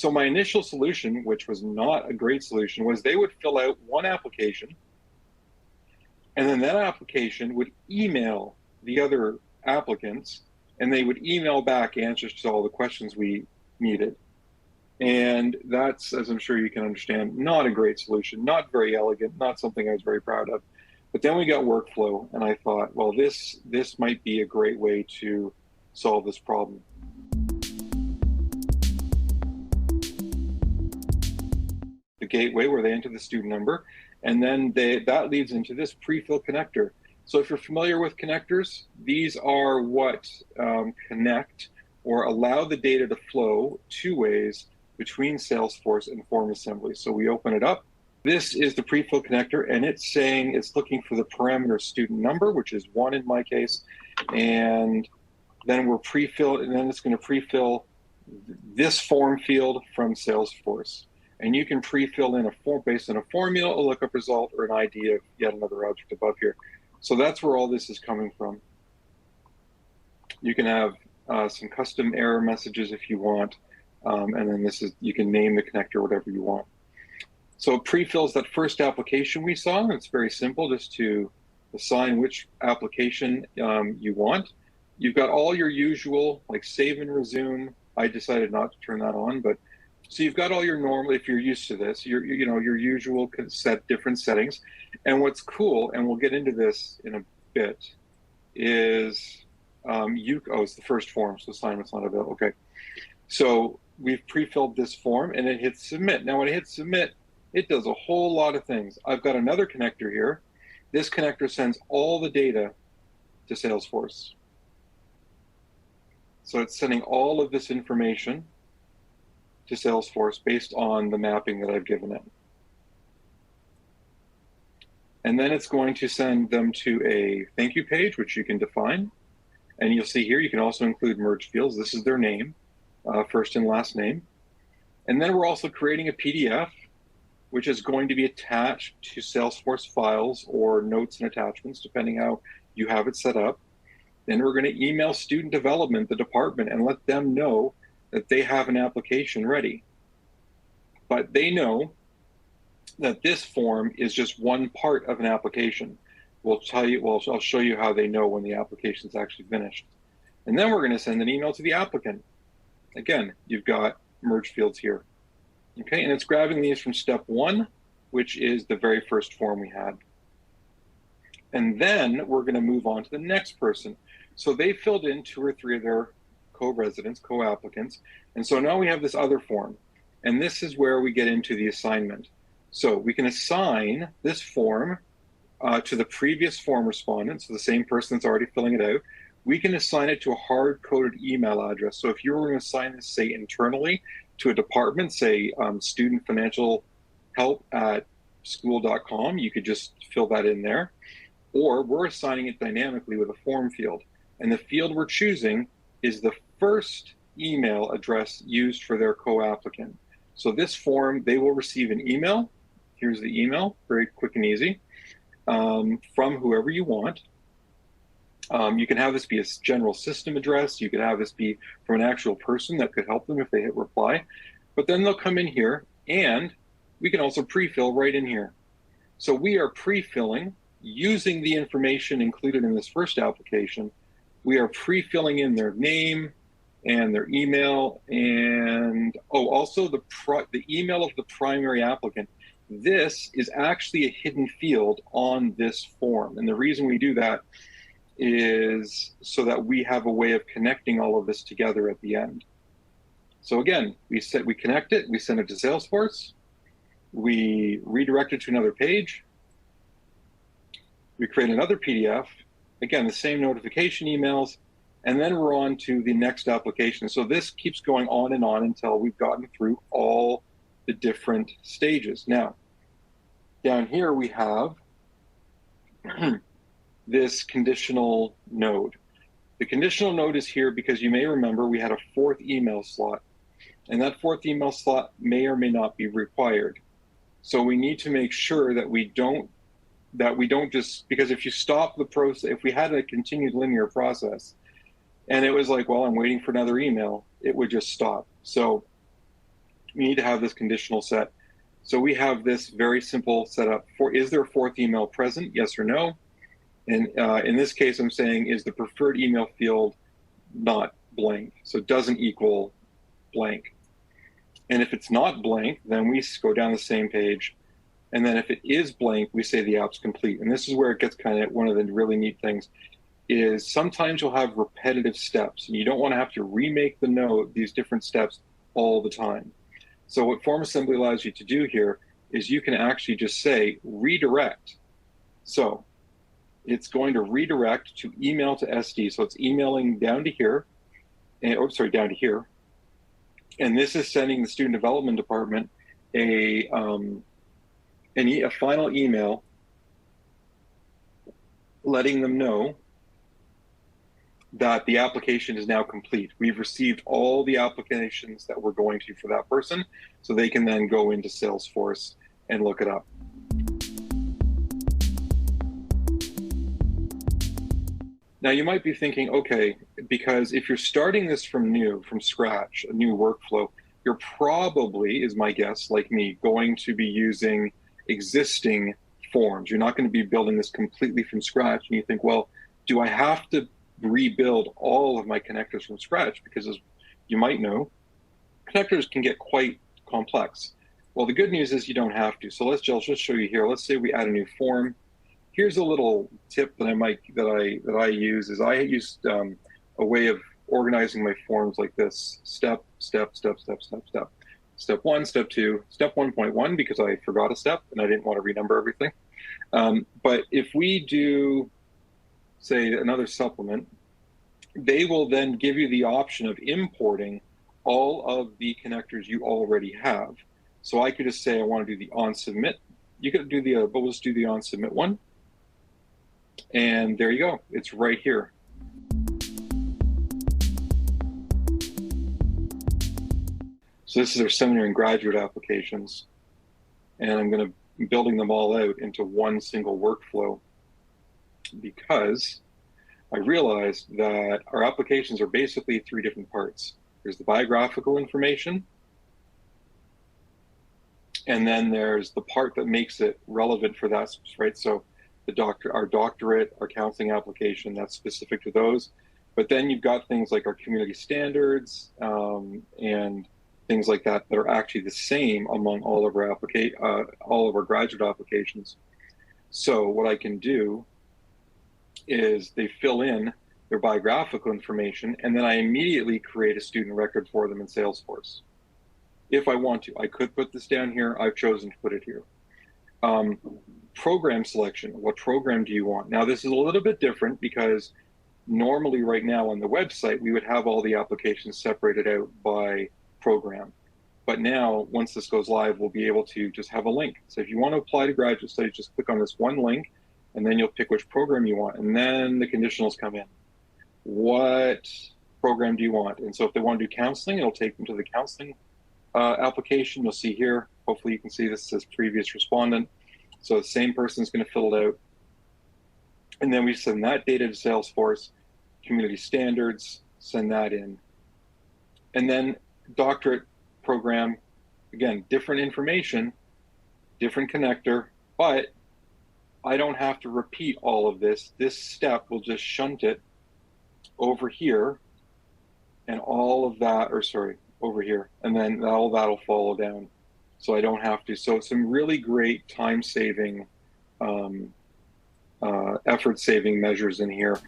So my initial solution, which was not a great solution, was they would fill out one application, and then that application would email the other applicants, and they would email back answers to all the questions we needed. And that's, as I'm sure you can understand, not a great solution, not very elegant, not something I was very proud of. But then we got workflow, and I thought, well, this might be a great way to solve this problem. The gateway where they enter the student number, and then that leads into this pre-fill connector. So if you're familiar with connectors, these are what connect or allow the data to flow two ways between Salesforce and form assembly. So we open it up. This is the pre-fill connector, and it's saying it's looking for the parameter student number, which is 1 in my case, and then we're pre-filled, and then it's going to pre-fill this form field from Salesforce. And you can pre-fill in a form based on a formula, a lookup result, or an ID of yet another object above here. So that's where all this is coming from. You can have some custom error messages if you want, and then you can name the connector whatever you want. So it pre-fills that first application we saw. It's very simple, just to assign which application you want. You've got all your usual, like save and resume. I decided not to turn that on, but so you've got all your normal, if you're used to this, your usual different settings. And what's cool, and we'll get into this in a bit, is it's the first form, so assignment's not available. Okay, so we've pre-filled this form, and it hits submit. Now when it hits submit, it does a whole lot of things. I've got another connector here. This connector sends all the data to Salesforce. So it's sending all of this information to Salesforce based on the mapping that I've given it. And then it's going to send them to a thank you page, which you can define. And you'll see here, you can also include merge fields. This is their name, first and last name. And then we're also creating a PDF, which is going to be attached to Salesforce files or notes and attachments, depending how you have it set up. Then we're going to email student development, the department, and let them know that they have an application ready. But they know that this form is just one part of an application. I'll show you how they know when the application is actually finished. And then we're going to send an email to the applicant. Again, you've got merge fields here. Okay, and it's grabbing these from step 1, which is the very first form we had. And then we're going to move on to the next person. So they filled in 2 or 3 of their co-residents, co-applicants. And so now we have this other form. And this is where we get into the assignment. So we can assign this form to the previous form respondent, so the same person that's already filling it out. We can assign it to a hard-coded email address. So if you were going to assign this, say, internally to a department, say student financial help at school.com, you could just fill that in there. Or we're assigning it dynamically with a form field. And the field we're choosing is the first email address used for their co-applicant. So this form, they will receive an email. Here's the email, very quick and easy, from whoever you want. You can have this be a general system address. You could have this be from an actual person that could help them if they hit reply. But then they'll come in here, and we can also pre-fill right in here. So we are pre-filling using the information included in this first application. We are pre-filling in their name and their email, and also the email of the primary applicant. This is actually a hidden field on this form. And the reason we do that is so that we have a way of connecting all of this together at the end. So again, we connect it, we send it to Salesforce, we redirect it to another page, we create another PDF, again, the same notification emails, and then we're on to the next application. So this keeps going on and on until we've gotten through all the different stages. Now, down here we have this conditional node. The conditional node is here because you may remember we had a 4th email slot, and that 4th email slot may or may not be required. So we need to make sure that we don't just, because if you stop the process, if we had a continued linear process and it was like, well, I'm waiting for another email, it would just stop. So we need to have this conditional set. So we have this very simple setup for, is there a fourth email present? Yes or no. And in this case, I'm saying, is the preferred email field not blank? So it doesn't equal blank. And if it's not blank, then we go down the same page. And then if it is blank, we say the app's complete. And this is where it gets kind of one of the really neat things is sometimes you'll have repetitive steps and you don't want to have to remake the node, these different steps all the time. So what form assembly allows you to do here is you can actually just say redirect. So it's going to redirect to email to SD. So it's emailing down to here, and, oh, sorry, down to here. And this is sending the student development department a final email letting them know that the application is now complete. We've received all the applications that we're going to for that person, so they can then go into Salesforce and look it up. Now you might be thinking, okay, because if you're starting this from scratch, a new workflow, you're probably, is my guess, like me, going to be using existing forms. You're not going to be building this completely from scratch. And you think, well, do I have to rebuild all of my connectors from scratch? Because as you might know, connectors can get quite complex. Well, the good news is you don't have to. So I'll just show you here. Let's say we add a new form. Here's a little tip that I use is I used a way of organizing my forms like this: step, step, step, step, step, step. Step 1, step 2, step 1.1 because I forgot a step and I didn't want to renumber everything. But if we do, say, another supplement, they will then give you the option of importing all of the connectors you already have. So I could just say I want to do the on submit. You could do the, but we'll just do the on submit one. And there you go. It's right here. So this is our seminary and graduate applications. And I'm going to be building them all out into one single workflow because I realized that our applications are basically 3 different parts. There's the biographical information, and then there's the part that makes it relevant for that, right? So our doctorate, our counseling application, that's specific to those. But then you've got things like our community standards and things like that that are actually the same among all of our graduate applications. So what I can do is they fill in their biographical information, and then I immediately create a student record for them in Salesforce. If I want to, I could put this down here. I've chosen to put it here. Program selection. What program do you want? Now, this is a little bit different because normally right now on the website, we would have all the applications separated out by program. But now, once this goes live, we'll be able to just have a link. So if you want to apply to graduate studies, just click on this one link, and then you'll pick which program you want. And then the conditionals come in. What program do you want? And so if they want to do counseling, it'll take them to the counseling application. You'll see here, hopefully you can see this says previous respondent. So the same person's going to fill it out. And then we send that data to Salesforce, community standards, send that in. And then doctorate program, again, different information, different connector, but I don't have to repeat all of this. This step will just shunt it over here, and all of that, or sorry, over here, and then all that'll follow down. So I don't have to. So some really great time-saving, effort-saving measures in here.